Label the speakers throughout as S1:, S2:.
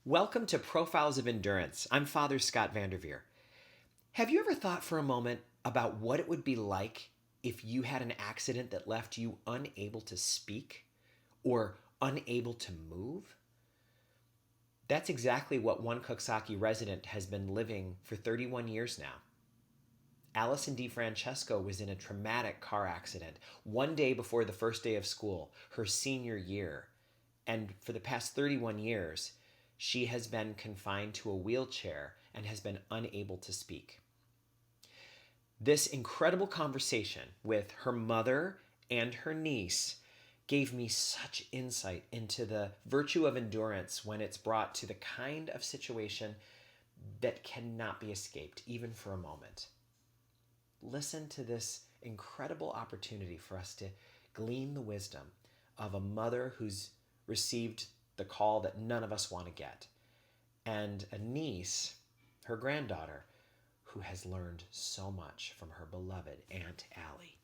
S1: Welcome to Profiles of Endurance. I'm Father Scott Vanderveer. Have you ever thought for a moment about what it would be like if you had an accident that left you unable to speak or unable to move? That's exactly what one Coxsackie resident has been living for 31 years now. Alison DeFrancesco was in a traumatic car accident one day before the first day of school, her senior year. And for the past 31 years, she has been confined to a wheelchair and has been unable to speak. This incredible conversation with her mother and her niece gave me such insight into the virtue of endurance when it's brought to the kind of situation that cannot be escaped, even for a moment. Listen to this incredible opportunity for us to glean the wisdom of a mother who's received the call that none of us want to get, and a niece, her granddaughter, who has learned so much from her beloved Aunt Allie.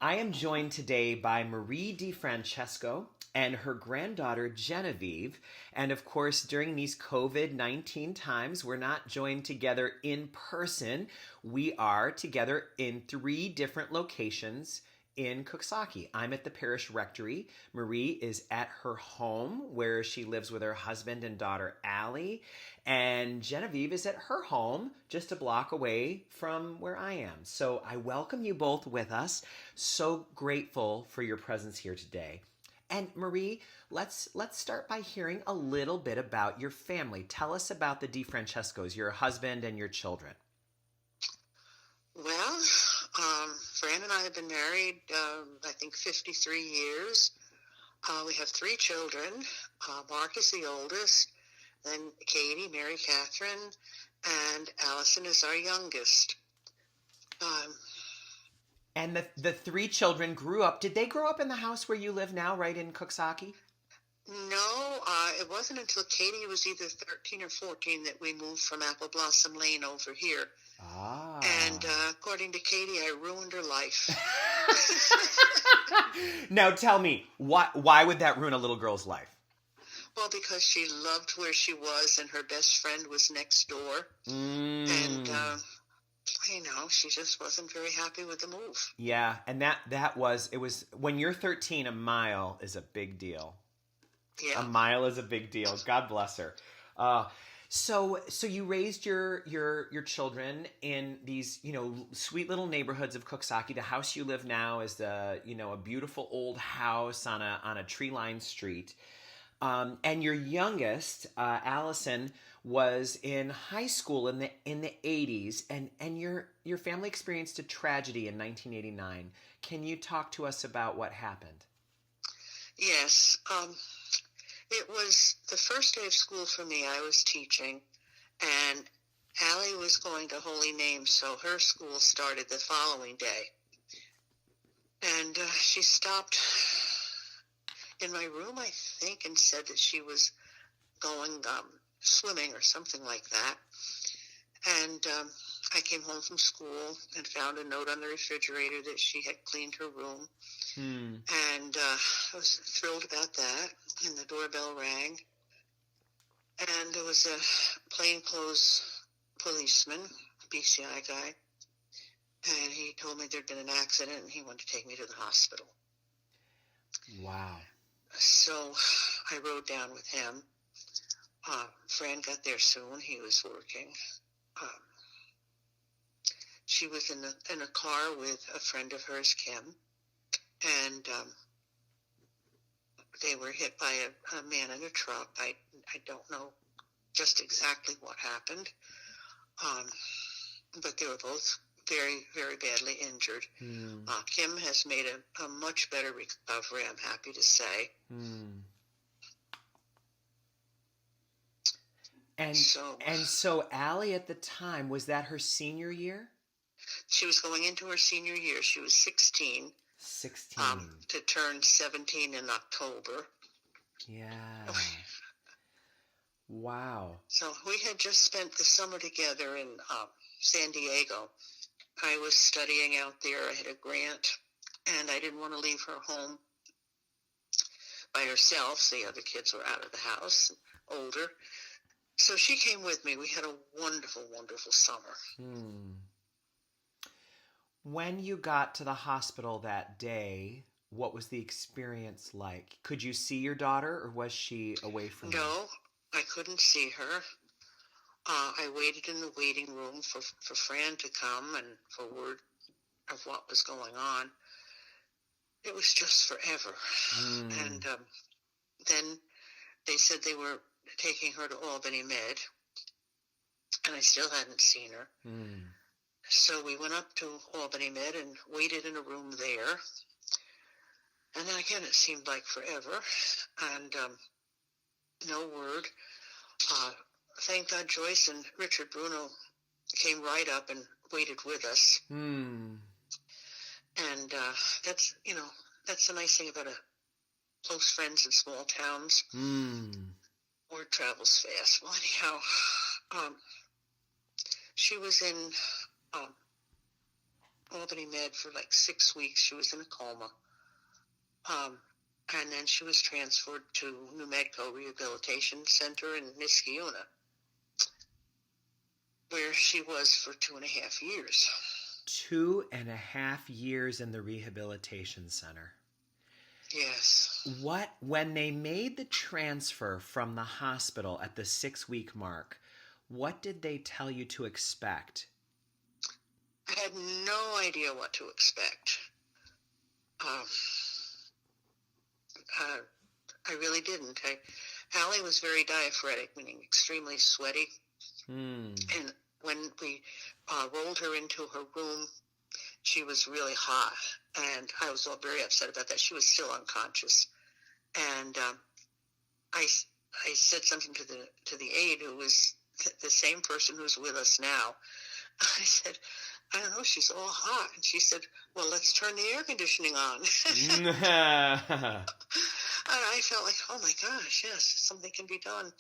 S1: I am joined today by Marie DeFrancesco and her granddaughter Genevieve. And of course, during these COVID-19 times, we're not joined together in person. We are together in 3 different locations in Coxsackie. I'm at the parish rectory. Marie is at her home where she lives with her husband and daughter Allie. And Genevieve is at her home just a block away from where I am. So I welcome you both with us. So grateful for your presence here today. And Marie, let's start by hearing a little bit about your family. Tell us about the DeFrancescos, your husband and your children.
S2: Well, Fran and I have been married, I think 53 years. We have 3 children. Mark is the oldest, then Katie, Mary Catherine, and Allison is our youngest.
S1: And the 3 children grew up. Did they grow up in the house where you live now, right in Coxsackie?
S2: No, it wasn't until Katie was either 13 or 14 that we moved from Apple Blossom Lane over here.
S1: Ah.
S2: And according to Katie, I ruined her life.
S1: Now tell me, why would that ruin a little girl's life?
S2: Well, because she loved where she was and her best friend was next door. And, she just wasn't very happy with the move.
S1: Yeah, and it was, when you're 13, a mile is a big deal.
S2: Yeah.
S1: A mile is a big deal. God bless her. So you raised your children in these, sweet little neighborhoods of Coxsackie. The house you live now is a beautiful old house on a tree-lined street. And your youngest, Allison, was in high school in the 80s, and your family experienced a tragedy in 1989. Can you talk to us about what happened?
S2: Yes. It was the first day of school for me. I was teaching, and Allie was going to Holy Name, so her school started the following day. And she stopped in my room, I think, and said that she was going swimming or something like that. And I came home from school and found a note on the refrigerator that she had cleaned her room. And I was thrilled about that. And the doorbell rang. And there was a plainclothes policeman, BCI guy. And he told me there'd been an accident and he wanted to take me to the hospital.
S1: Wow.
S2: So I rode down with him. Fran got there soon. He was working. She was in a car with a friend of hers, Kim, and they were hit by a man in a truck. I don't know just exactly what happened, but they were both very, very badly injured. Kim has made a much better recovery, I'm happy to say.
S1: And so Allie at the time, was that her senior year?
S2: She was going into her senior year. She was 16.
S1: 16.
S2: To turn 17 in October.
S1: Yeah. Wow.
S2: So we had just spent the summer together in San Diego. I was studying out there. I had a grant, and I didn't want to leave her home by herself. The other kids were out of the house, older. So she came with me. We had a wonderful, wonderful summer.
S1: When you got to the hospital that day, what was the experience like? Could you see your daughter, or was she away from you?
S2: No, I couldn't see her. I waited in the waiting room for Fran to come and for word of what was going on. It was just forever. And then they said they were taking her to Albany Med, and I still hadn't seen her. So we went up to Albany Med and waited in a room there. And then again, it seemed like forever. And no word. Thank God Joyce and Richard Bruno came right up and waited with us. And that's the nice thing about close friends in small towns. Word travels fast. Well, anyhow, she was in Albany Med for like 6 weeks. She was in a coma. And then she was transferred to New Mexico Rehabilitation Center in Niskayuna, where she was for 2.5 years.
S1: 2.5 years in the rehabilitation center.
S2: Yes.
S1: When they made the transfer from the hospital at the 6-week mark, what did they tell you to expect?
S2: I had no idea what to expect. I really didn't. Allie was very diaphoretic, meaning extremely sweaty. And when we rolled her into her room, she was really hot. And I was all very upset about that. She was still unconscious. And I said something to the aide, who was the same person who's with us now. I said, I don't know, she's all hot. And she said, well, let's turn the air conditioning on. And I felt like, oh my gosh, yes, something can be done.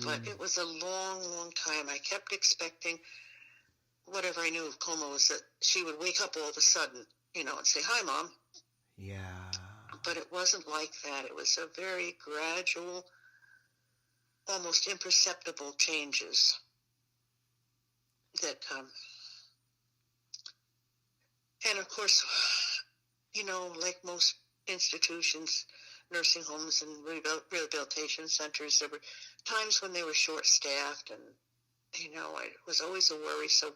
S2: But it was a long, long time. I kept expecting, whatever I knew of coma was that she would wake up all of a sudden, and say, hi, Mom.
S1: Yeah.
S2: But it wasn't like that. It was a very gradual, almost imperceptible changes that, and of course, like most institutions, nursing homes and rehabilitation centers, there were times when they were short-staffed, and it was always a worry. So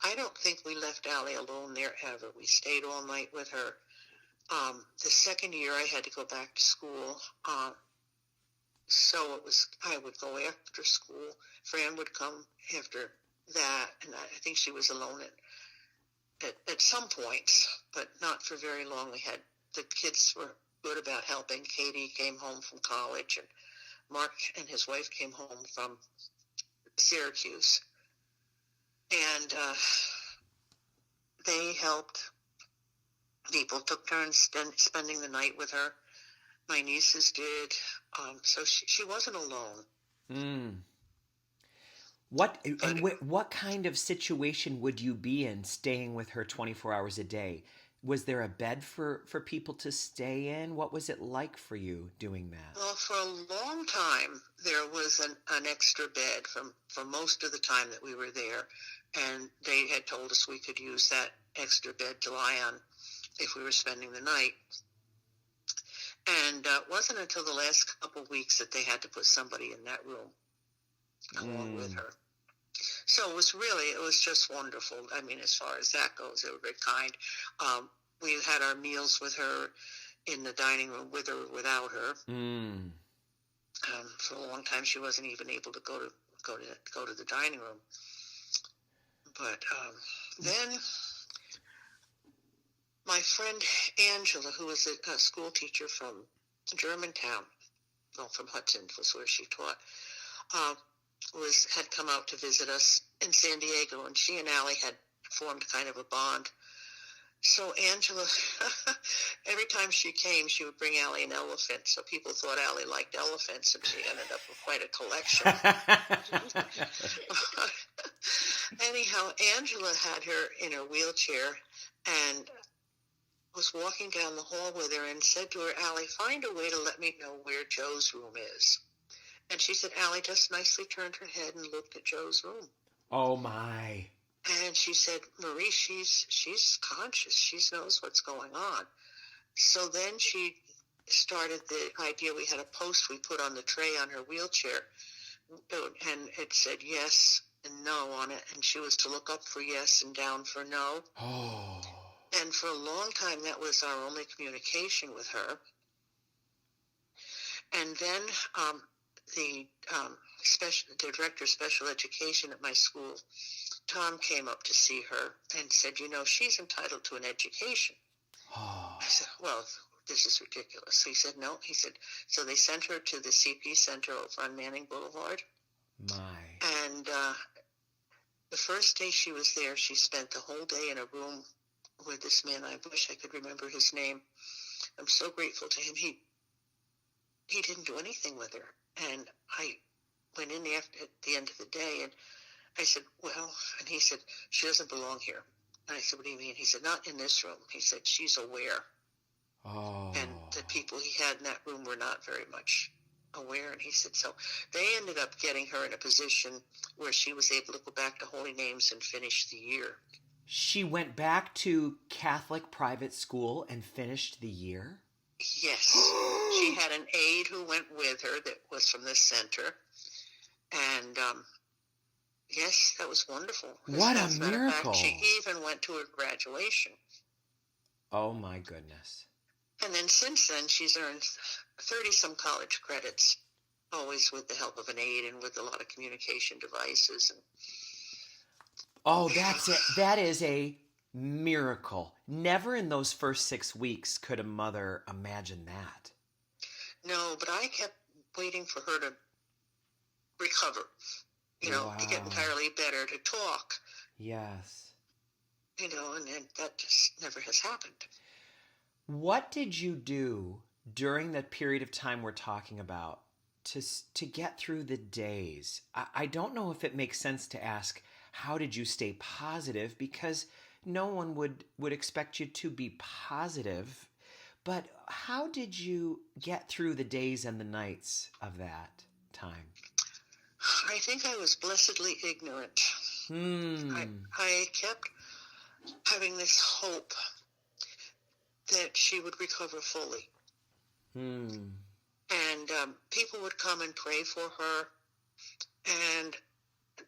S2: I don't think we left Allie alone there ever. We stayed all night with her. The second year I had to go back to school, so I would go after school. Fran would come after that, and I think she was alone at some points, but not for very long. The kids were good about helping. Katie came home from college, and Mark and his wife came home from Syracuse. And they helped. People took turns spending the night with her. My nieces did. So she wasn't alone.
S1: What kind of situation would you be in staying with her 24 hours a day? Was there a bed for people to stay in? What was it like for you doing that?
S2: Well, for a long time, there was an extra bed for most of the time that we were there. And they had told us we could use that extra bed to lie on if we were spending the night. And it wasn't until the last couple of weeks that they had to put somebody in that room along with her. So it was just wonderful. I mean, as far as that goes, they were very kind. We had our meals with her in the dining room, with or without her. For a long time, she wasn't even able to go to the dining room. But then my friend Angela, who was a school teacher from Germantown, from Hudson was where she taught, had come out to visit us in San Diego, and she and Allie had formed kind of a bond. So Angela, every time she came, she would bring Allie an elephant. So people thought Allie liked elephants, and she ended up with quite a collection. Anyhow, Angela had her in her wheelchair, and was walking down the hall with her and said to her, Allie, find a way to let me know where Joe's room is. And she said, Allie just nicely turned her head and looked at Joe's room.
S1: Oh, my.
S2: And she said, Marie, she's conscious. She knows what's going on. So then she started the idea. We had a post we put on the tray on her wheelchair, and it said yes and no on it. And she was to look up for yes and down for no.
S1: Oh.
S2: And for a long time, that was our only communication with her. And then the director of special education at my school, Tom, came up to see her and said, she's entitled to an education.
S1: Oh.
S2: I said, well, this is ridiculous. He said, no. He said, so they sent her to the CP Center over on Manning Boulevard.
S1: My.
S2: And the first day she was there, she spent the whole day in a room with this man. I wish I could remember his name. I'm so grateful to him. He didn't do anything with her. And I went in at the end of the day, and I said, well, and he said, she doesn't belong here. And I said, what do you mean? He said, not in this room. He said, she's aware.
S1: Oh.
S2: And the people he had in that room were not very much aware. And he said, so they ended up getting her in a position where she was able to go back to Holy Names and finish the year.
S1: She went back to Catholic private school and finished the year?
S2: Yes. She had an aide who went with her that was from the center. And, yes, that was wonderful.
S1: What a
S2: As matter of
S1: miracle.
S2: fact, she even went to her graduation.
S1: Oh, my goodness.
S2: And then since then, she's earned 30-some college credits, always with the help of an aide and with a lot of communication devices. And
S1: oh, that's it. That is a miracle. Never in those first 6 weeks could a mother imagine that.
S2: no, but I kept waiting for her to recover,
S1: Wow.
S2: to get entirely better, to talk,
S1: Yes.
S2: and that just never has happened.
S1: What did you do during that period of time we're talking about to get through the days? I don't know if it makes sense to ask, how did you stay positive? Because no one would expect you to be positive. But how did you get through the days and the nights of that time?
S2: I think I was blessedly ignorant. I kept having this hope that she would recover fully. And people would come and pray for her. And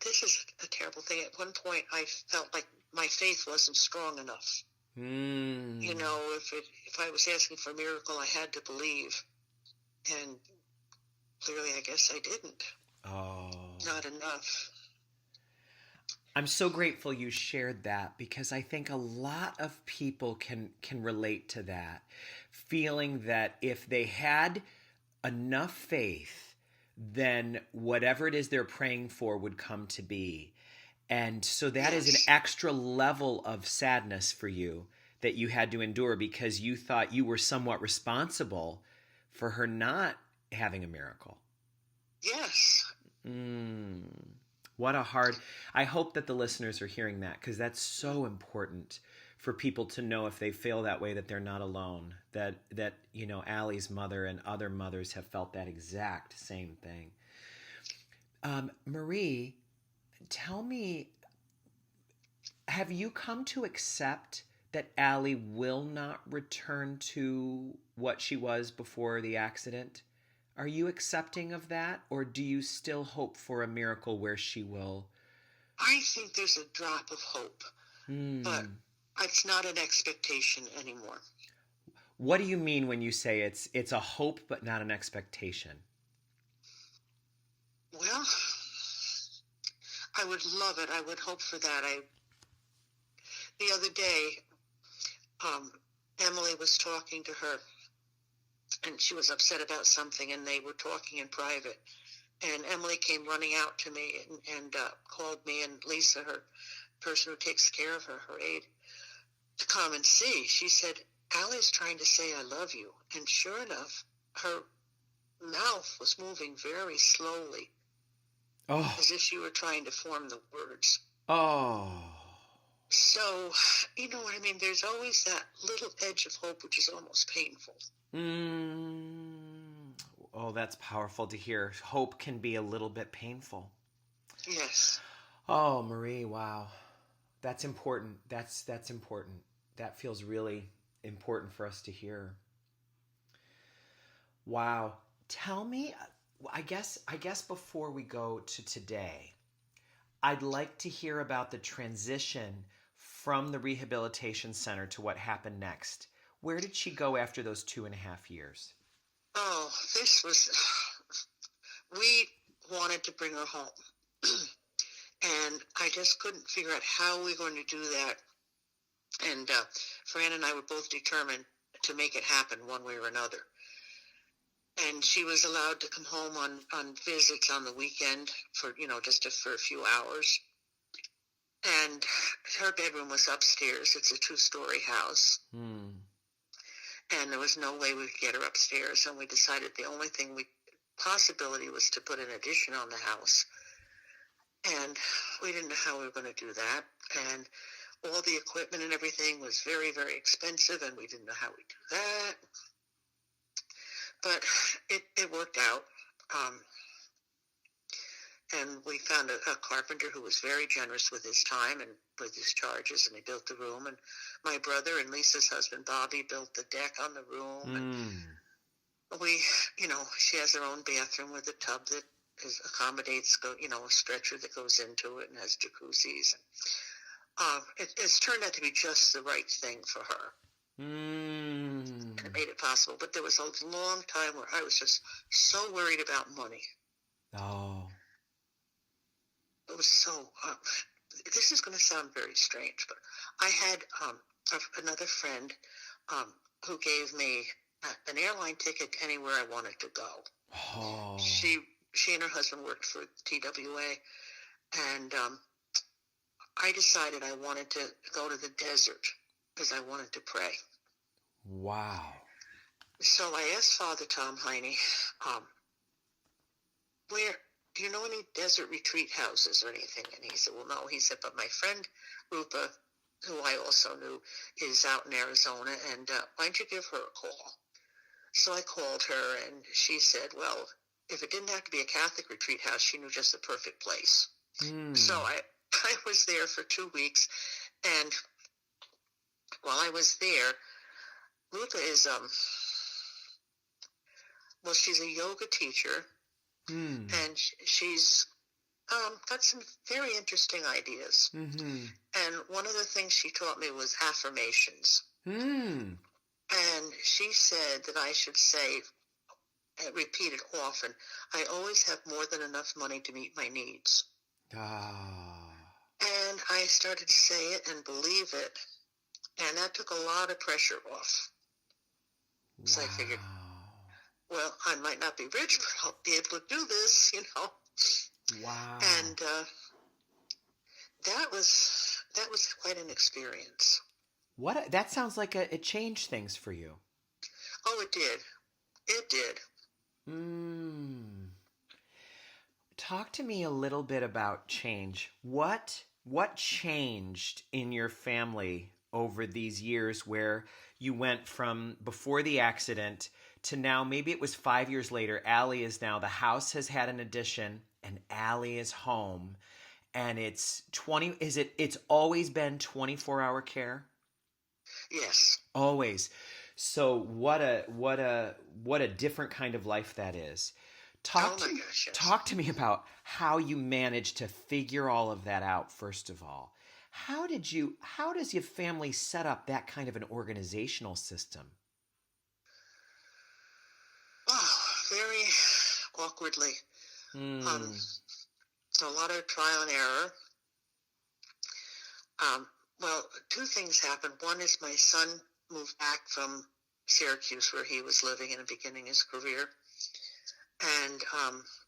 S2: this is a terrible thing. At one point, I felt like my faith wasn't strong enough. If I was asking for a miracle, I had to believe. And clearly, I guess I didn't.
S1: Oh.
S2: Not enough.
S1: I'm so grateful you shared that, because I think a lot of people can relate to that, feeling that if they had enough faith, then whatever it is they're praying for would come to be. And so that is an extra level of sadness for you that you had to endure, because you thought you were somewhat responsible for her not having a miracle.
S2: Yes.
S1: What a hard... I hope that the listeners are hearing that, because that's so important for people to know, if they feel that way, that they're not alone. That Allie's mother and other mothers have felt that exact same thing. Marie, tell me, have you come to accept that Allie will not return to what she was before the accident? Are you accepting of that, or do you still hope for a miracle where she will?
S2: I think there's a drop of hope, but it's not an expectation anymore.
S1: What do you mean when you say it's a hope but not an expectation?
S2: Well, I would love it. I would hope for that. The other day, Emily was talking to her, and she was upset about something, and they were talking in private. And Emily came running out to me and called me and Lisa, her person who takes care of her aide, to come and see. She said, Allie's trying to say I love you. And sure enough, her mouth was moving very slowly, as if she were trying to form the words.
S1: Oh.
S2: So, you know what I mean? There's always that little edge of hope, which is almost painful.
S1: Mm. Oh, that's powerful to hear. Hope can be a little bit painful.
S2: Yes.
S1: Oh, Marie, wow. That's important. That's important. That feels really important for us to hear. Wow. Tell me, I guess before we go to today, I'd like to hear about the transition from the rehabilitation center to what happened next. Where did she go after those 2.5 years?
S2: Oh, we wanted to bring her home. And I just couldn't figure out how we were going to do that. And Fran and I were both determined to make it happen one way or another. And she was allowed to come home on visits on the weekend for, for a few hours. And her bedroom was upstairs. It's a 2-story house. And there was no way we could get her upstairs. And we decided the only possibility was to put an addition on the house. And we didn't know how we were going to do that. And all the equipment and everything was very, very expensive, and we didn't know how we'd do that. But it worked out. And we found a carpenter who was very generous with his time and with his charges, and he built the room. And my brother and Lisa's husband, Bobby, built the deck on the room. And she has her own bathroom with a tub that accommodates, a stretcher that goes into it and has jacuzzis. It's turned out to be just the right thing for her. And it made it possible. But there was a long time where I was just so worried about money.
S1: Oh.
S2: It was so, this is going to sound very strange, but I had another friend who gave me an airline ticket anywhere I wanted to go.
S1: Oh.
S2: She and her husband worked for TWA, and I decided I wanted to go to the desert because I wanted to pray.
S1: Wow.
S2: So I asked Father Tom Heine, do you know any desert retreat houses or anything? And he said, well, no. He said, but my friend Rupa, who I also knew, is out in Arizona, and why don't you give her a call? So I called her, and she said, well, if it didn't have to be a Catholic retreat house, she knew just the perfect place. So I was there for 2 weeks, and while I was there, Rupa is, she's a yoga teacher, and she's got some very interesting ideas. And one of the things she taught me was affirmations. And she said that I should say, repeat it often, I always have more than enough money to meet my needs. And I started to say it and believe it, and that took a lot of pressure off. So I figured, well, I might not be rich, but I'll be able to do this,
S1: Wow.
S2: And that was quite an experience.
S1: That sounds like it changed things for you.
S2: Oh, it did. It did.
S1: Talk to me a little bit about change. What changed in your family over these years where you went from before the accident to now, maybe it was 5 years later, Allie is now, the house has had an addition and Allie is home, and it's always been 24-hour care?
S2: Yes.
S1: Always. So what a different kind of life that is. Talk to me about how you managed to figure all of that out, first of all. How does your family set up that kind of an organizational system?
S2: Oh, very awkwardly. A lot of trial and error. Well, two things happened. One is my son moved back from Syracuse, where he was living and beginning his career, and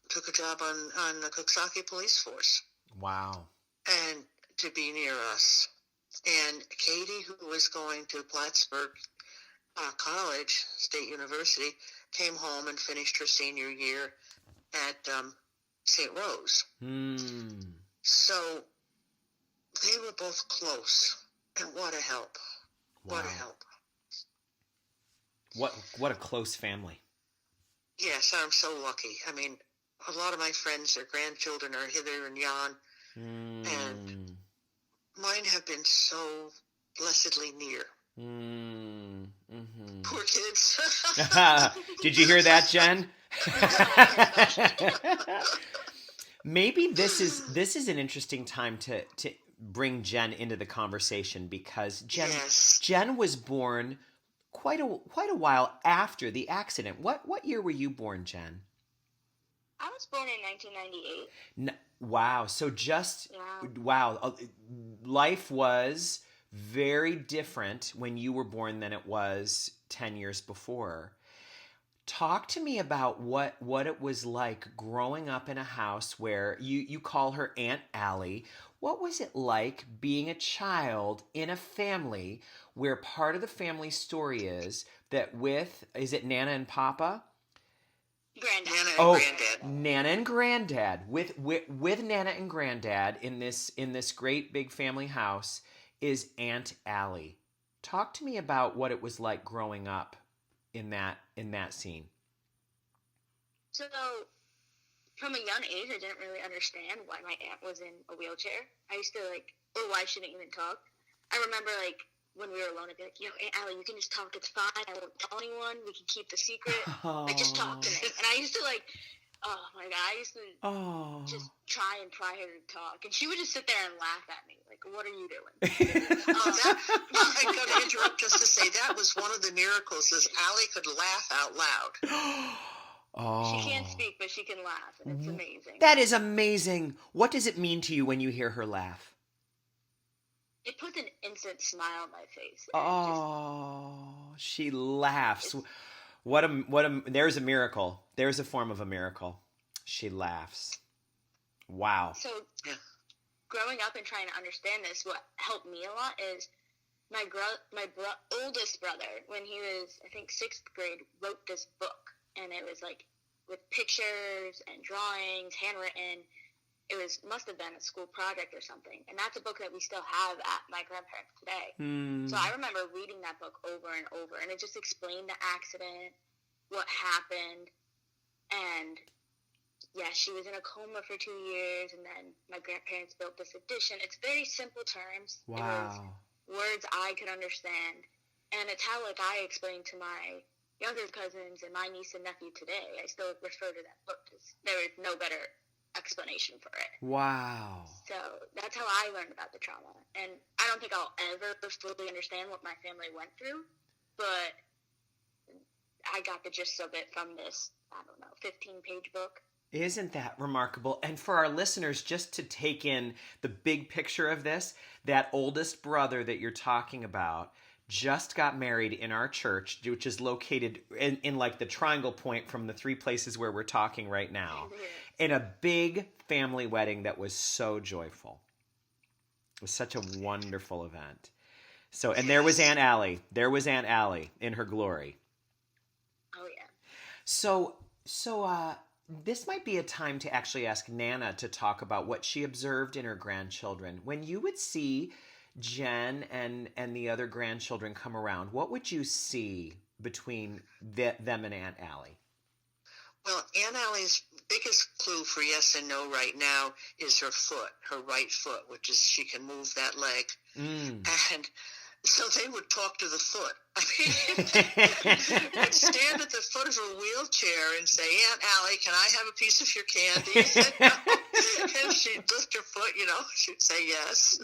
S2: took a job on the Coxsackie police force.
S1: Wow.
S2: And to be near us. And Katie, who was going to Plattsburgh College, State University, came home and finished her senior year at St. Rose.
S1: Mm.
S2: So they were both close. And what a help.
S1: Wow.
S2: What a help.
S1: What a close family.
S2: Yes, I'm so lucky. I mean, a lot of my friends, their grandchildren are hither and yon. And mine have been so blessedly near. Poor kids.
S1: Did you hear that, Jen? Maybe this is an interesting time to bring Jen into the conversation, because Jen was born quite a while after the accident. What year were you born, Jen?
S3: I was born in 1998.
S1: Wow. So wow. Life was very different when you were born than it was 10 years before. Talk to me about what it was like growing up in a house where you call her Aunt Allie. What was it like being a child in a family where part of the family story is that is it Nana and Papa?
S3: Granddad.
S1: Nana and Granddad. With Nana and Granddad in this great big family house is Aunt Allie. Talk to me about what it was like growing up in that scene.
S3: So, from a young age, I didn't really understand why my aunt was in a wheelchair. I used to or why she didn't even talk. I remember when we were alone, I'd be like, "Yo, Aunt Allie, you can just talk. It's fine. I won't tell anyone. We can keep the secret. Just talk to me." And I used to oh my God, I used to just try and pry her to talk, and she would just sit there and laugh at me, like, "What are you doing?"
S2: I got to interrupt just to say that was one of the miracles, is Allie could laugh out loud.
S3: She can't speak, but she can laugh, and it's amazing.
S1: That is amazing. What does it mean to you when you hear her laugh?
S3: It puts an instant smile on my face.
S1: She laughs. There's a miracle. There's a form of a miracle. She laughs. Wow.
S3: So, growing up and trying to understand this, what helped me a lot is my oldest brother, when he was, I think, 6th grade, wrote this book. And it was with pictures and drawings, handwritten. It must have been a school project or something. And that's a book that we still have at my grandparents today. So I remember reading that book over and over. And it just explained the accident, what happened. And, she was in a coma for 2 years. And then my grandparents built this addition. It's very simple terms.
S1: Wow.
S3: It was words I could understand. And it's how, I explained to my younger cousins and my niece and nephew today. I still refer to that book because there is no better explanation for it.
S1: Wow.
S3: So that's how I learned about the trauma. And I don't think I'll ever fully understand what my family went through, but I got the gist of it from this, 15-page book.
S1: Isn't that remarkable? And for our listeners, just to take in the big picture of this, that oldest brother that you're talking about just got married in our church, which is located in the triangle point from the 3 places where we're talking right now, in a big family wedding that was so joyful. It was such a wonderful event. So, and there was Aunt Allie. There was Aunt Allie in her glory.
S3: Oh, yeah.
S1: So this might be a time to actually ask Nana to talk about what she observed in her grandchildren. When you would see Jen and the other grandchildren come around, what would you see between them and Aunt Allie?
S2: Well, Aunt Allie's biggest clue for yes and no right now is her foot, her right foot, which is she can move that leg. And so they would talk to the foot. I mean, they'd stand at the foot of her wheelchair and say, "Aunt Allie, can I have a piece of your candy?" And she'd lift her foot, she'd say yes.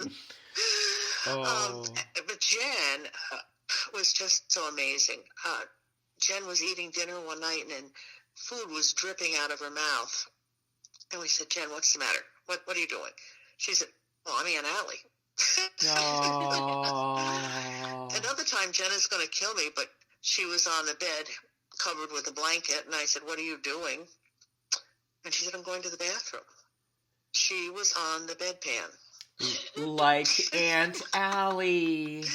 S2: But Jen was just so amazing. Jen was eating dinner one night and food was dripping out of her mouth. And we said, "Jen, what's the matter? What are you doing?" She said, "Oh, I'm Aunt Allie." Another time, Jen is going to kill me, but she was on the bed covered with a blanket. And I said, "What are you doing?" And she said, "I'm going to the bathroom." She was on the bedpan.
S1: Like Aunt Allie.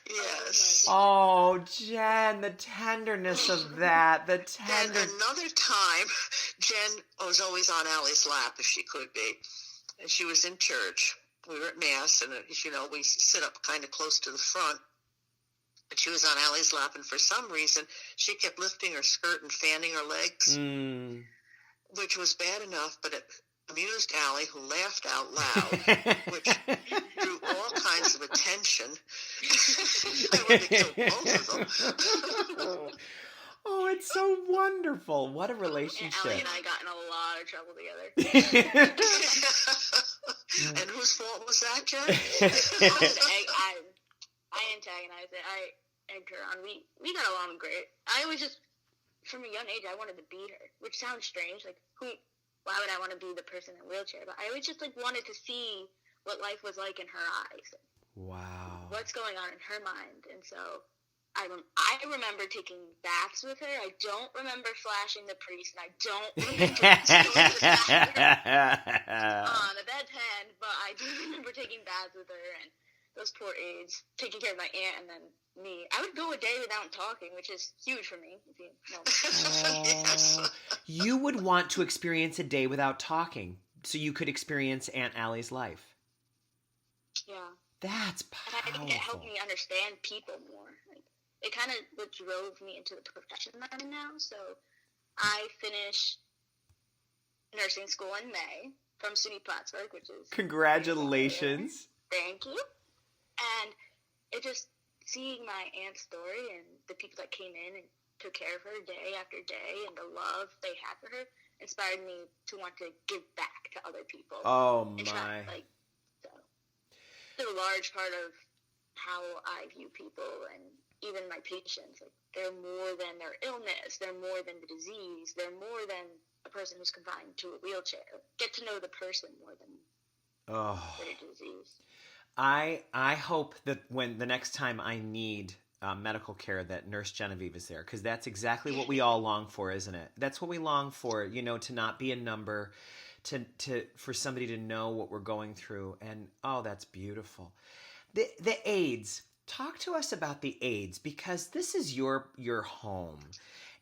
S2: Yes.
S1: Oh, Jen, the tenderness of that.
S2: Then another time, Jen was always on Allie's lap if she could be. And she was in church. we were at Mass, and as you know, we sit up kind of close to the front. And she was on Allie's lap, and for some reason, she kept lifting her skirt and fanning her legs, which was bad enough, but it amused Allie, who laughed out loud, which drew all kinds of attention. I wanted to kill both of them.
S1: Oh, it's so wonderful. What a relationship.
S3: And Allie and I got in a lot of trouble together.
S2: And whose fault was that, Jen?
S3: I antagonized it. I egged her on. We got along great. I was just, from a young age, I wanted to beat her, which sounds strange. Like, why would I want to be the person in a wheelchair? But I was just, like, wanted to see what life was like in her eyes.
S1: Wow.
S3: What's going on in her mind. And so I remember taking baths with her. I don't remember flashing the priest, and I don't remember going to the bathroom on a bedpan, but I do remember taking baths with her, and those poor aides, taking care of my aunt and then me. I would go a day without talking, which is huge for me, if you know.
S2: Yes.
S1: You would want to experience a day without talking so you could experience Aunt Allie's life.
S3: Yeah.
S1: That's powerful.
S3: And I think it helped me understand people more. Like, it kind of what drove me into the profession that I'm in now. So I finished nursing school in May from SUNY Plattsburgh, which is...
S1: Congratulations.
S3: Thank you. And it just, seeing my aunt's story and the people that came in and took care of her day after day and the love they had for her inspired me to want to give back to other people.
S1: Oh,
S3: and
S1: my.
S3: So it's a large part of how I view people and even my patients. Like, they're more than their illness. They're more than the disease. They're more than a person who's confined to a wheelchair. Get to know the person more than their disease.
S1: I hope that when the next time I need medical care that Nurse Genevieve is there, because that's exactly what we all long for, isn't it? That's what we long for, you know, to not be a number, for somebody to know what we're going through. And oh, that's beautiful. The aides, talk to us about the aides, because this is your home,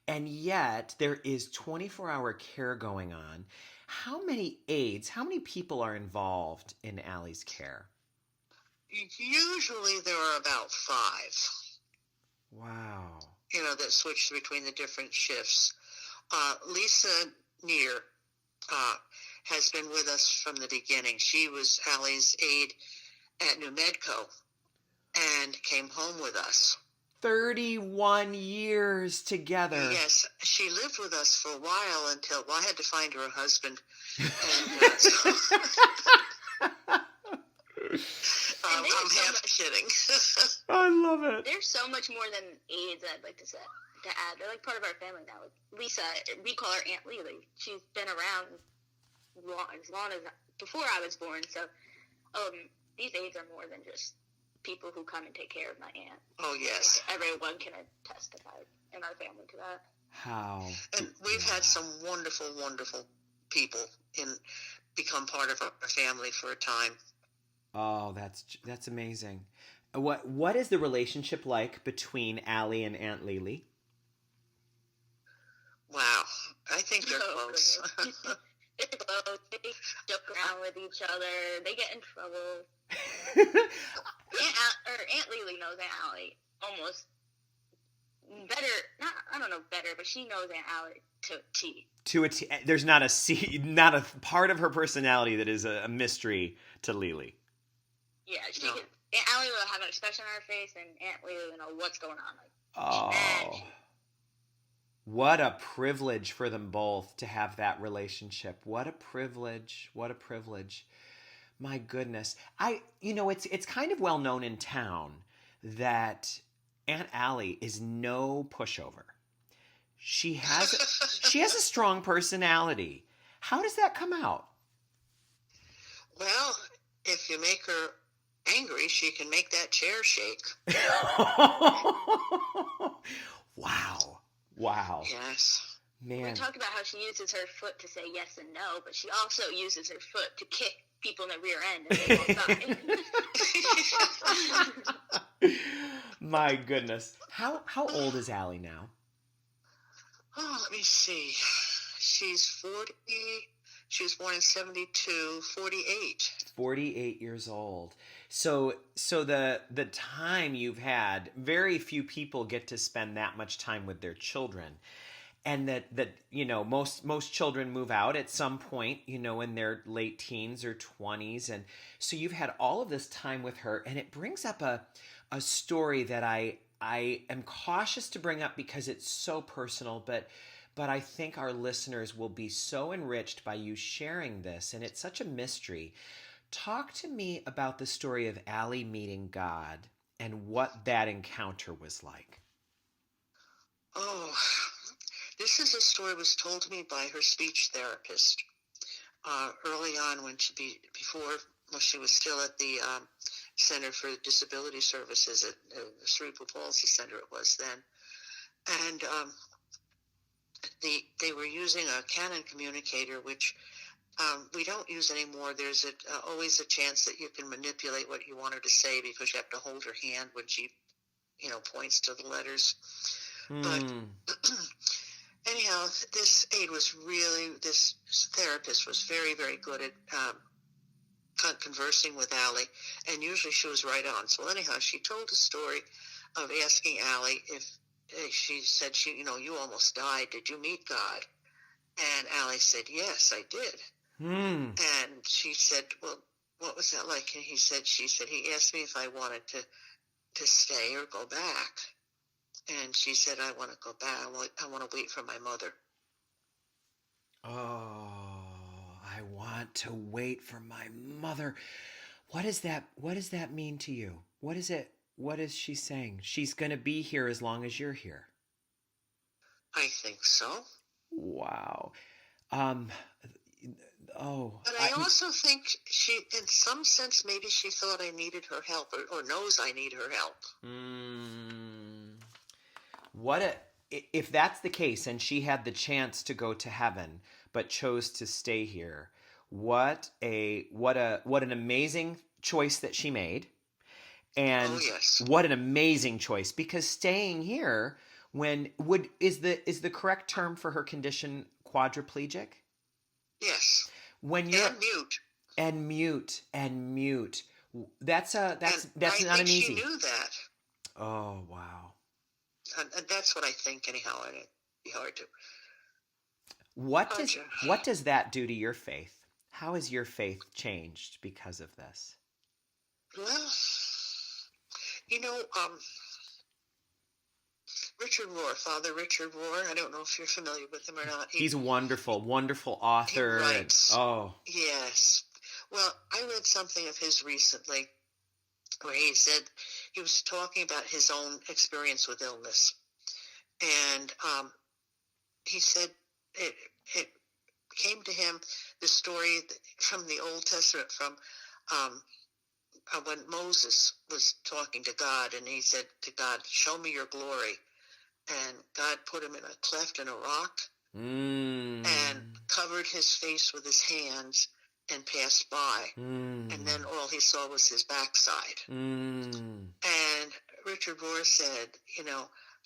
S1: and yet there is 24-hour care going on. How many aides, how many people are involved in Allie's care?
S2: Usually there are about 5.
S1: Wow.
S2: You know, that switch between the different shifts. Lisa Neer has been with us from the beginning. She was Allie's aide at New Medco and came home with us.
S1: 31 years together.
S2: Yes, she lived with us for a while until, I had to find her a husband. And I'm half kidding.
S1: I love it.
S3: There's so much more than aides I'd like to add. They're like part of our family now. Like Lisa, we call her Aunt Lily. She's been around as long as before I was born. So these aides are more than just people who come and take care of my aunt.
S2: Oh, yes.
S3: Everyone can testify in our family to that.
S1: How?
S2: And we've had some wonderful, wonderful people become part of our family for a time.
S1: Oh, that's amazing. What is the relationship like between Allie and Aunt Lily?
S2: Wow, I think they're close.
S3: They're close. They joke around with each other. They get in trouble. Aunt Lily knows Aunt Allie almost better. I don't know better, but she knows Aunt Allie to a T.
S1: To a T. There's not a part of her personality that is a mystery to Lily.
S3: Yeah, Aunt Allie will have an expression on her face, and Aunt Lily will know what's going on. Like,
S1: oh, what a privilege for them both to have that relationship. What a privilege. What a privilege. My goodness. It's kind of well known in town that Aunt Allie is no pushover. She has a strong personality. How does that come out?
S2: Well, if you make her angry, she can make that chair shake.
S1: Wow.
S2: Yes.
S3: Man. We talked about how she uses her foot to say yes and no, but she also uses her foot to kick people in the rear end and they won't die.
S1: My goodness. How old is Allie now?
S2: Oh, let me see. She's 40. She was born in 72, 48.
S1: 48 years old. So the time you've had, very few people get to spend that much time with their children. And that most children move out at some point, in their late teens or 20s. And so you've had all of this time with her, and it brings up a story that I am cautious to bring up because it's so personal, but I think our listeners will be so enriched by you sharing this, and it's such a mystery. Talk to me about the story of Allie meeting God and what that encounter was like.
S2: Oh, this is a story that was told to me by her speech therapist early on when she was still at the Center for Disability Services at the Cerebral Palsy Center it was then. And they were using a Canon communicator, which we don't use anymore. There's always a chance that you can manipulate what you want her to say because you have to hold her hand when she, points to the letters. But anyhow, this therapist was very, very good at conversing with Allie, and usually she was right on. So anyhow, she told the story of asking Allie if she said, you almost died. Did you meet God? And Allie said, yes, I did. And she said, well, what was that like? And she said, he asked me if I wanted to stay or go back. And she said, I want to go back. I want to wait for my mother.
S1: Oh, I want to wait for my mother. What does that mean to you? What is she saying? She's going to be here as long as you're here.
S2: I think so.
S1: Wow.
S2: But I also think she, in some sense, maybe she thought I needed her help or knows I need her help.
S1: If that's the case and she had the chance to go to heaven but chose to stay here, what an amazing choice that she made. And what an amazing choice, because staying here is the correct term for her condition quadriplegic?
S2: Yes.
S1: When you're
S2: and mute.
S1: That's not an easy.
S2: She knew that.
S1: Oh, wow.
S2: And that's what I think anyhow, and it'd be hard to.
S1: What does that do to your faith? How has your faith changed because of this?
S2: Well, Richard Rohr, Father Richard Rohr, I don't know if you're familiar with him or not.
S1: He's a wonderful author.
S2: He writes. Yes. Well, I read something of his recently where he said he was talking about his own experience with illness. And he said it came to him, the story from the Old Testament, from when Moses was talking to God, and he said to God, show me your glory. And God put him in a cleft in a rock and covered his face with his hands and passed by. And then all he saw was his backside. And Richard Rohr said,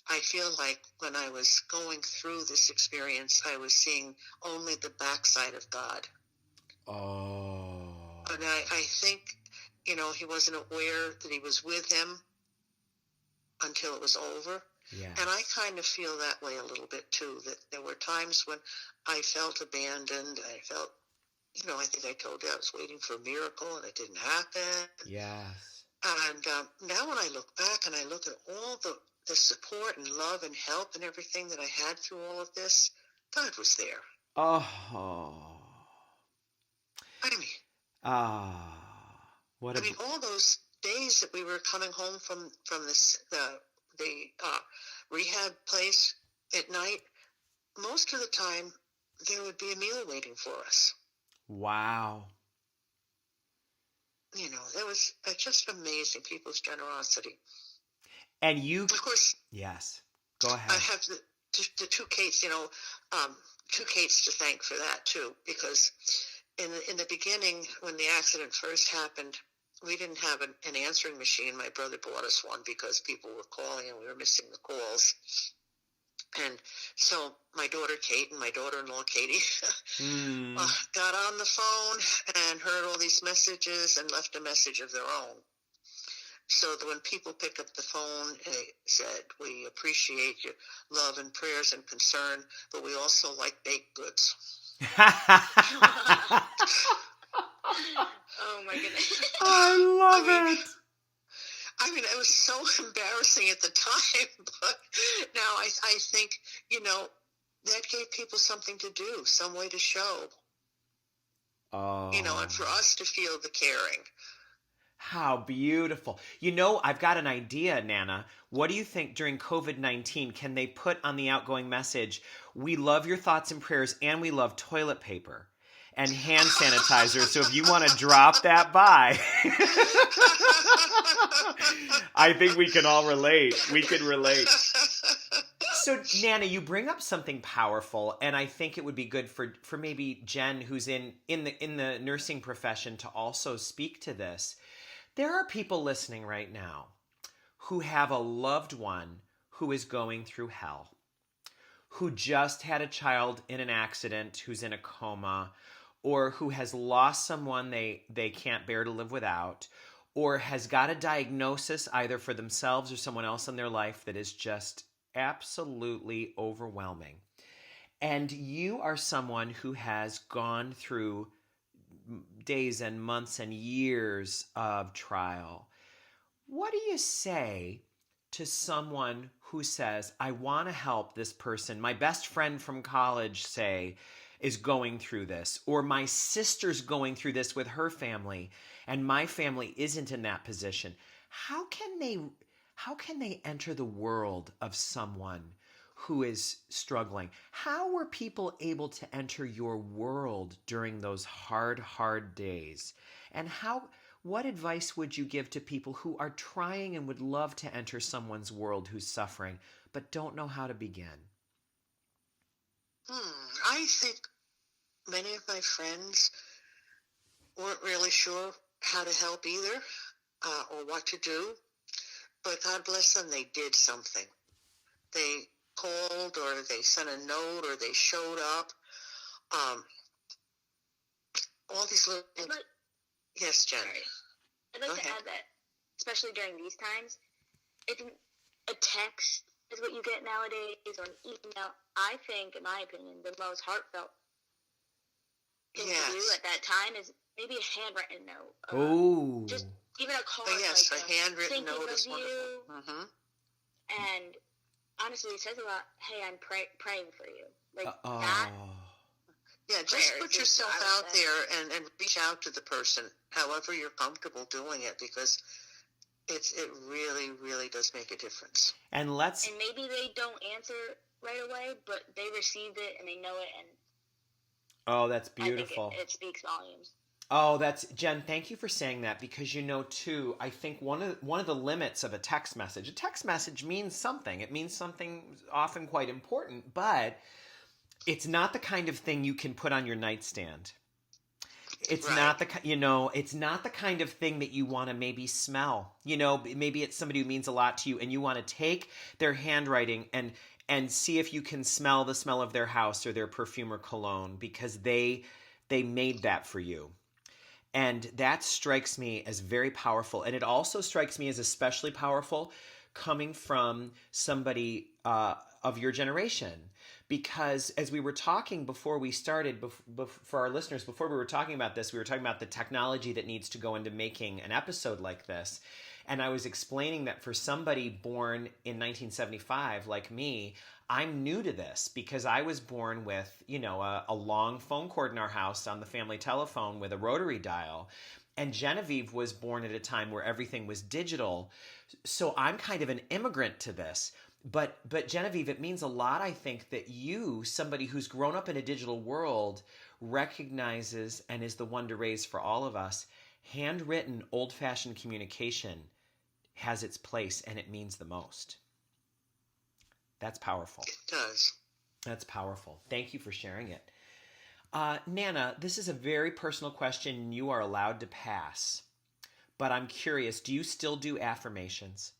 S2: I feel like when I was going through this experience, I was seeing only the backside of God.
S1: Oh.
S2: And I think, he wasn't aware that he was with him until it was over.
S1: Yeah.
S2: And I kind of feel that way a little bit too, that there were times when I felt abandoned. I felt, I think I told you I was waiting for a miracle and it didn't happen.
S1: Yes.
S2: And now when I look back and I look at all the support and love and help and everything that I had through all of this, God was there.
S1: Oh.
S2: I mean, all those days that we were coming home from the rehab place at night, most of the time there would be a meal waiting for us.
S1: Wow.
S2: There was just amazing, people's generosity.
S1: And you,
S2: of course,
S1: yes, go ahead.
S2: I have the two Kates, two Kates to thank for that too, because in the beginning, when the accident first happened, we didn't have an answering machine. My brother bought us one because people were calling and we were missing the calls. And so my daughter Kate and my daughter-in-law Katie
S1: Mm.
S2: got on the phone and heard all these messages and left a message of their own. So that when people pick up the phone, they said, we appreciate your love and prayers and concern, but we also like baked goods.
S3: Oh my goodness.
S1: I love it.
S2: I mean, it was so embarrassing at the time, but now I think, that gave people something to do, some way to show,
S1: Oh.
S2: And for us to feel the caring.
S1: How beautiful. I've got an idea, Nana. What do you think during COVID-19, can they put on the outgoing message, we love your thoughts and prayers and we love toilet paper and hand sanitizer. So if you want to drop that by, I think we can all relate. We can relate. So Nana, you bring up something powerful, and I think it would be good for maybe Jen, who's in the nursing profession, to also speak to this. There are people listening right now who have a loved one who is going through hell, who just had a child in an accident who's in a coma, or who has lost someone they can't bear to live without, or has got a diagnosis either for themselves or someone else in their life that is just absolutely overwhelming. And you are someone who has gone through days and months and years of trial. What do you say to someone who says, I want to help this person? My best friend from college, say, is going through this, or my sister's going through this with her family, and my family isn't in that position. How can they enter the world of someone who is struggling? How were people able to enter your world during those hard days? And what advice would you give to people who are trying and would love to enter someone's world who's suffering, but don't know how to begin?
S2: I think many of my friends weren't really sure how to help either, or what to do. But God bless them, they did something. They called, or they sent a note, or they showed up. All these little... Yes, Jen.
S3: I'd like to add that, especially during these times, if a text is what you get nowadays, or an email, I think, in my opinion, the most heartfelt thing to do at that time is maybe a handwritten note. Just even a card.
S2: Yes, a handwritten note is wonderful.
S3: Mm-hmm. And honestly, it says a lot. Hey, I'm praying for you. That.
S2: Yeah, just put yourself out there and reach out to the person, however you're comfortable doing it, because it really, really does make a difference.
S1: And
S3: maybe they don't answer right away, but they received it and they know it, and
S1: that's beautiful.
S3: I think it speaks volumes.
S1: Jen, thank you for saying that, because too, I think one of the limits of a text message means something. It means something often quite important, but it's not the kind of thing you can put on your nightstand. It's not it's not the kind of thing that you want to maybe smell. Maybe it's somebody who means a lot to you, and you want to take their handwriting and see if you can smell the smell of their house or their perfume or cologne, because they made that for you. And that strikes me as very powerful. And it also strikes me as especially powerful coming from somebody of your generation. Because as we were talking before we started, for our listeners, before we were talking about this, we were talking about the technology that needs to go into making an episode like this. And I was explaining that for somebody born in 1975 like me, I'm new to this because I was born with, a long phone cord in our house on the family telephone with a rotary dial. And Genevieve was born at a time where everything was digital. So I'm kind of an immigrant to this. But Genevieve, it means a lot, I think, that you, somebody who's grown up in a digital world, recognizes and is the one to raise for all of us, handwritten, old-fashioned communication has its place, and it means the most. That's powerful.
S2: It does.
S1: That's powerful. Thank you for sharing it. Nana, this is a very personal question you are allowed to pass. But I'm curious, do you still do affirmations?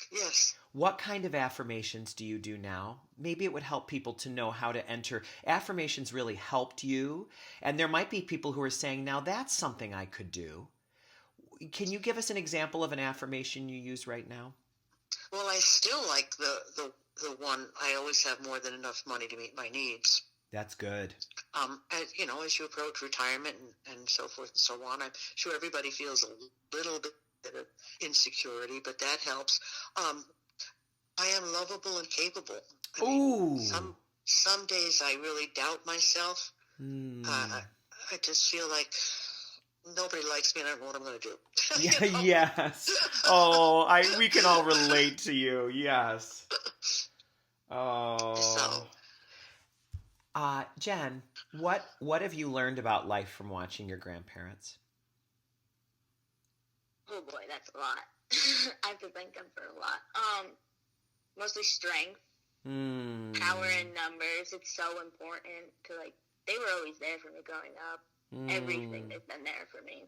S2: Yes.
S1: what kind of affirmations do you do now? Maybe it would help people to know how to enter. Affirmations really helped you. And there might be people who are saying, now that's something I could do. Can you give us an example of an affirmation you use right now?
S2: Well, I still like the one, I always have more than enough money to meet my needs.
S1: That's good.
S2: As you approach retirement and so forth and so on, I'm sure everybody feels a little bit of insecurity, but that helps. I am lovable and capable.
S1: Ooh.
S2: Some days I really doubt myself. I just feel like nobody likes me and I don't know what I'm going to do.
S1: Yeah, yes. Oh, we can all relate to you. Yes. Oh.
S2: So.
S1: Jen, what have you learned about life from watching your grandparents?
S3: Oh boy, that's a lot. I have to thank them for a lot. Mostly strength, power in numbers. It's so important to, they were always there for me growing up. Everything, they've been there for me.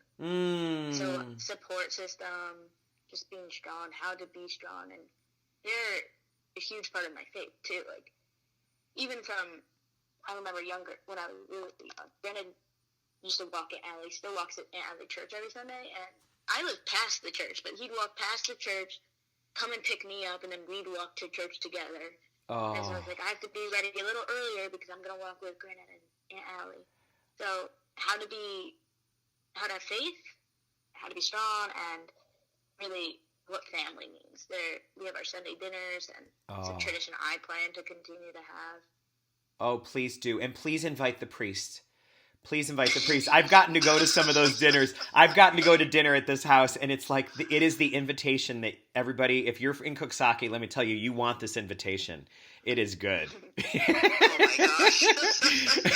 S3: So support system, just being strong, how to be strong, and they're a huge part of my faith too. Even from, I remember when I was really young, Brandon used to walk at Allie, still walks at Aunt Allie church every Sunday, and I lived past the church, but he'd walk past the church, come and pick me up, and then we'd walk to church together. Oh. And so I was like, I have to be ready a little earlier because I'm going to walk with Granddad and Aunt Allie. So how to have faith, how to be strong, and really what family means. We have our Sunday dinners, and it's a tradition I plan to continue to have.
S1: Oh, please do. And please invite the priest. Please invite the priest. I've gotten to go to some of those dinners. I've gotten to go to dinner at this house, and it's like, it is the invitation that everybody, if you're in Coxsackie, let me tell you, you want this invitation. It is good.
S2: Oh my gosh.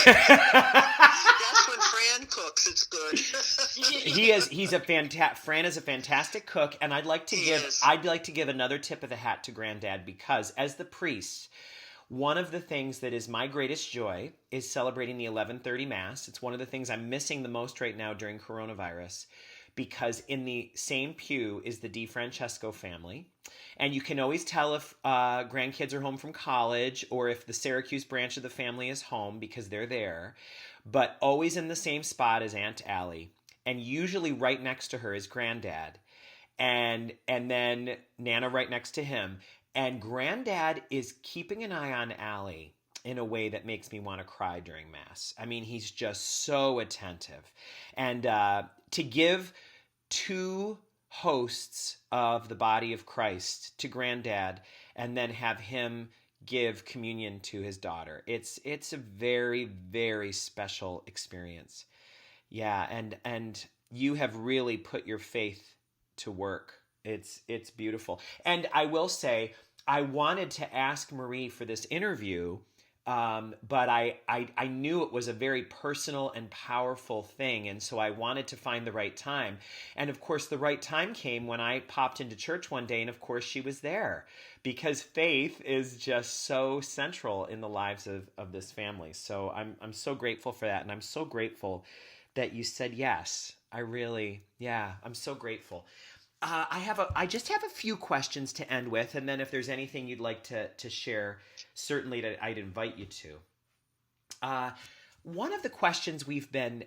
S2: That's when Fran cooks. It's good.
S1: Fran is a fantastic cook, and I'd like to give another tip of the hat to Granddad, because as the priest, one of the things that is my greatest joy is celebrating the 11:30 Mass. It's one of the things I'm missing the most right now during coronavirus, because in the same pew is the DeFrancesco family. And you can always tell if grandkids are home from college or if the Syracuse branch of the family is home, because they're there. But always in the same spot is Aunt Allie. And usually right next to her is Granddad. And then Nana right next to him. And Granddad is keeping an eye on Allie in a way that makes me want to cry during Mass. I mean, he's just so attentive. And to give two hosts of the body of Christ to Granddad and then have him give communion to his daughter, it's a very, very special experience. Yeah, and you have really put your faith to work. It's beautiful. And I will say, I wanted to ask Marie for this interview, but I knew it was a very personal and powerful thing, and so I wanted to find the right time. And of course, the right time came when I popped into church one day, and of course she was there, because faith is just so central in the lives of this family. So I'm so grateful for that, and I'm so grateful that you said yes. I'm so grateful. I just have a few questions to end with, and then if there's anything you'd like to share, certainly I'd invite you to. One of the questions we've been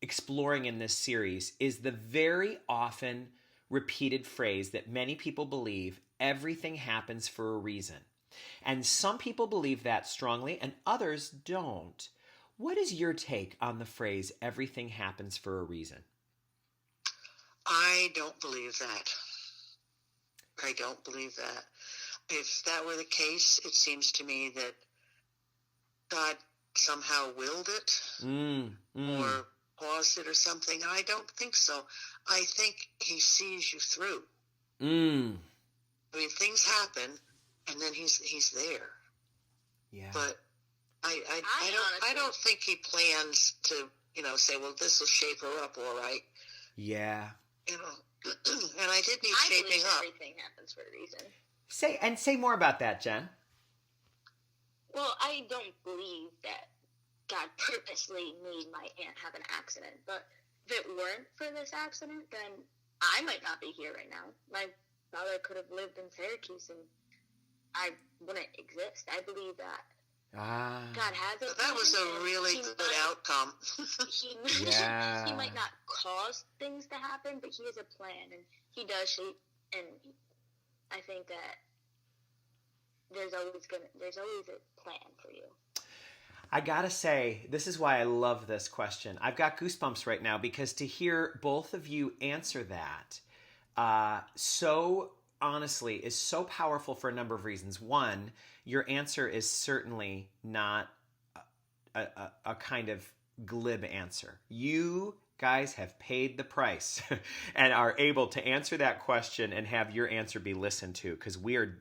S1: exploring in this series is the very often repeated phrase that many people believe: everything happens for a reason. And some people believe that strongly, and others don't. What is your take on the phrase, everything happens for a reason?
S2: I don't believe that. I don't believe that. If that were the case, it seems to me that God somehow willed it or caused it or something. I don't think so. I think he sees you through. I mean, things happen, and then he's there. Yeah. But I don't think he plans to, say, well, this will shape her up all right.
S1: Yeah.
S2: And I did need shaping up.
S3: Everything happens for a reason.
S1: Say more about that, Jen.
S3: Well, I don't believe that God purposely made my aunt have an accident. But if it weren't for this accident, then I might not be here right now. My father could have lived in Syracuse and I wouldn't exist. I believe that
S1: Ah.
S3: God has a plan.
S2: That was a really good outcome.
S1: Yeah.
S3: He might not cause things to happen, but he has a plan, and he does shape. And I think that there's always a plan for you.
S1: I gotta say, this is why I love this question. I've got goosebumps right now because to hear both of you answer that so honestly is so powerful for a number of reasons. One, your answer is certainly not a kind of glib answer. You guys have paid the price and are able to answer that question and have your answer be listened to, because we're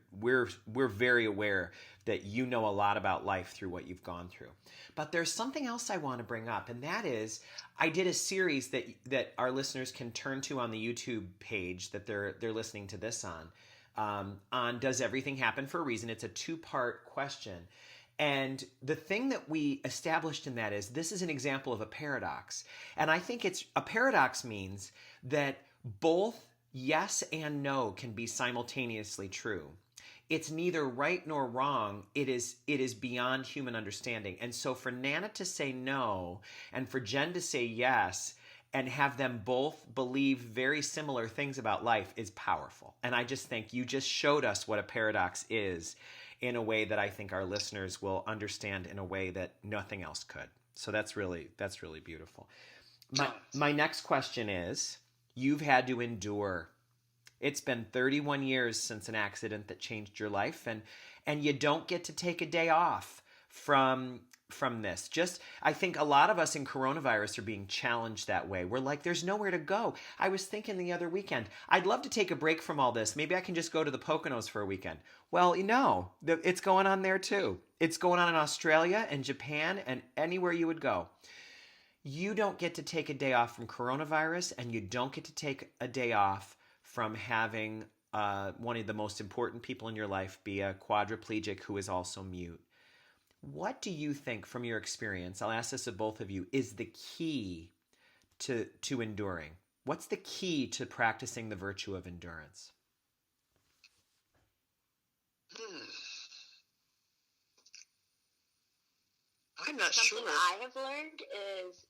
S1: very aware that you know a lot about life through what you've gone through. But there's something else I want to bring up, and that is I did a series that our listeners can turn to on the YouTube page that they're listening to this on Does Everything Happen for a Reason? It's a 2-part question. And the thing that we established in that is this is an example of a paradox. And I think a paradox means that both yes and no can be simultaneously true. It's neither right nor wrong. It is beyond human understanding. And so for Nana to say no and for Jen to say yes and have them both believe very similar things about life is powerful. And I just think you just showed us what a paradox is in a way that I think our listeners will understand in a way that nothing else could. So that's really beautiful. My next question is, you've had to endure. It's been 31 years since an accident that changed your life, and you don't get to take a day off from this. Just, I think a lot of us in coronavirus are being challenged that way. We're like, there's nowhere to go. I was thinking the other weekend, I'd love to take a break from all this. Maybe I can just go to the Poconos for a weekend. Well, it's going on there too. It's going on in Australia and Japan and anywhere you would go. You don't get to take a day off from coronavirus, and you don't get to take a day off from having one of the most important people in your life be a quadriplegic who is also mute. What do you think from your experience, I'll ask this of both of you, is the key to enduring? What's the key to practicing the virtue of endurance?
S2: I'm not sure.
S3: Something I have learned is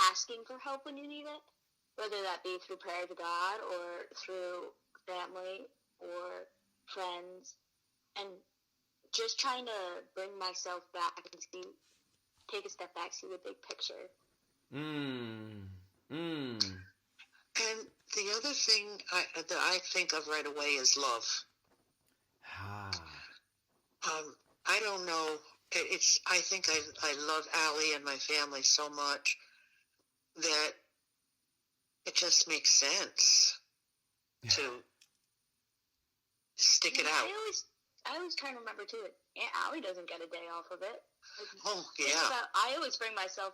S3: asking for help when you need it, whether that be through prayer to God or through family or friends, and just trying to bring myself back and take a step back, see the big picture.
S2: And the other thing that I think of right away is love. I don't know. I think I love Allie and my family so much that it just makes sense to stick it out.
S3: I always try to remember too. Aunt Allie doesn't get a day off of it.
S2: Oh yeah.
S3: I always bring myself.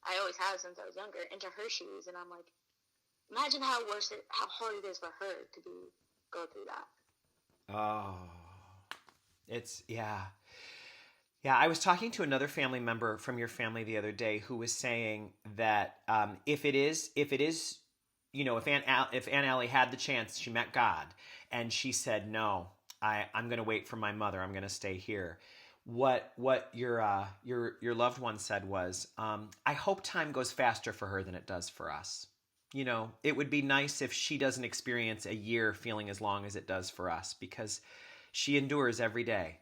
S3: I always have since I was younger into her shoes, and I'm like, imagine how hard it is for her to go through that.
S1: Oh, it's yeah. I was talking to another family member from your family the other day who was saying that if Aunt Allie had the chance, she met God, and she said, no, I'm going to wait for my mother. I'm going to stay here. What your loved one said was, I hope time goes faster for her than it does for us. It would be nice if she doesn't experience a year feeling as long as it does for us, because she endures every day,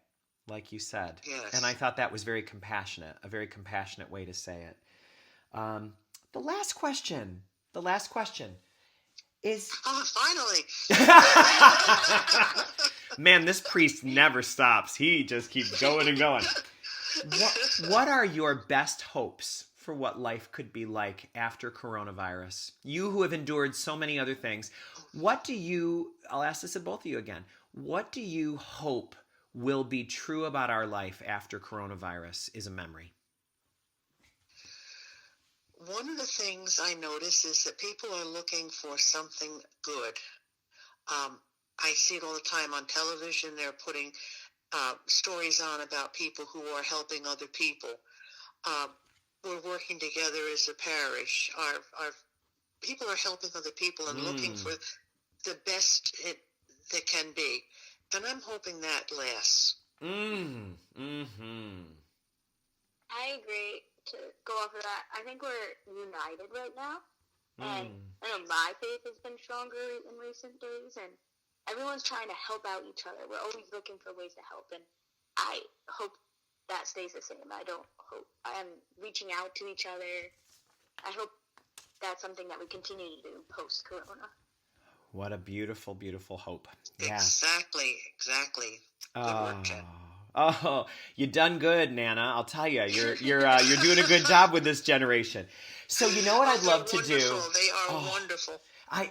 S1: like you said.
S2: Yes.
S1: And I thought that was a very compassionate way to say it. The last question is...
S2: finally!
S1: Man, this priest never stops. He just keeps going and going. What are your best hopes for what life could be like after coronavirus? You who have endured so many other things, I'll ask this of both of you again, what do you hope will be true about our life after coronavirus is a memory?
S2: One of the things I notice is that people are looking for something good. I see it all the time on television. They're putting stories on about people who are helping other people. We're working together as a parish. Our people are helping other people and looking for the best that can be. And I'm hoping that lasts.
S1: Mm-hmm.
S3: I agree. To go off of that, I think we're united right now. And I know my faith has been stronger in recent days, and everyone's trying to help out each other. We're always looking for ways to help, and I hope that stays the same. I am reaching out to each other. I hope that's something that we continue to do post-corona.
S1: What a beautiful, beautiful hope. Yeah.
S2: Exactly. Good work, Jen.
S1: Oh, you done good, Nana. I'll tell you, you're doing a good job with this generation. So you know what I'd love to do?
S2: They are wonderful.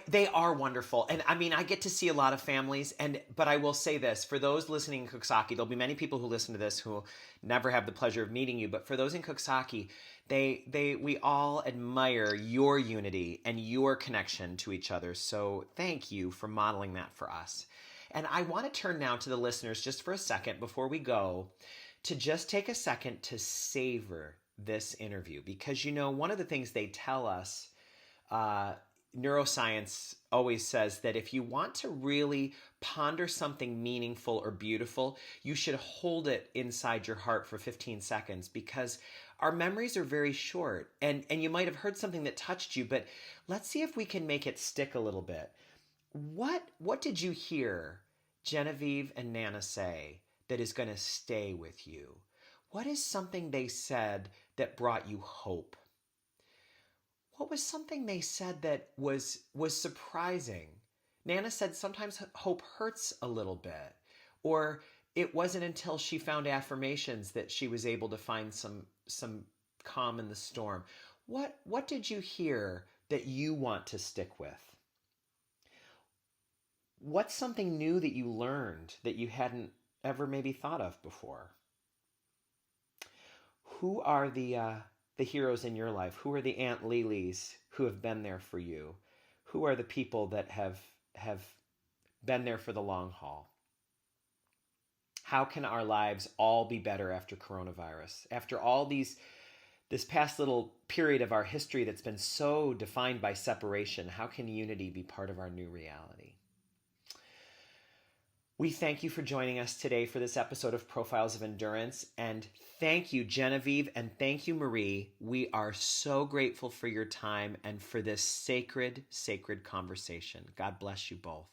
S1: They are wonderful. And I mean, I get to see a lot of families, but I will say this, for those listening in Coxsackie, there'll be many people who listen to this who will never have the pleasure of meeting you, but for those in Coxsackie, we all admire your unity and your connection to each other. So thank you for modeling that for us. And I want to turn now to the listeners just for a second before we go to just take a second to savor this interview, because one of the things they tell us, neuroscience always says that if you want to really ponder something meaningful or beautiful, you should hold it inside your heart for 15 seconds, because our memories are very short, and you might have heard something that touched you, but let's see if we can make it stick a little bit. What did you hear Genevieve and Nana say that is going to stay with you? What is something they said that brought you hope? What was something they said that was surprising? Nana said sometimes hope hurts a little bit, or it wasn't until she found affirmations that she was able to find some calm in the storm. What did you hear that you want to stick with? What's something new that you learned that you hadn't ever maybe thought of before? Who are the heroes in your life? Who are the Aunt Lilies who have been there for you? Who are the people that have been there for the long haul? How can our lives all be better after coronavirus? After all this past little period of our history that's been so defined by separation, how can unity be part of our new reality? We thank you for joining us today for this episode of Profiles of Endurance, and thank you, Genevieve, and thank you, Marie. We are so grateful for your time and for this sacred, sacred conversation. God bless you both.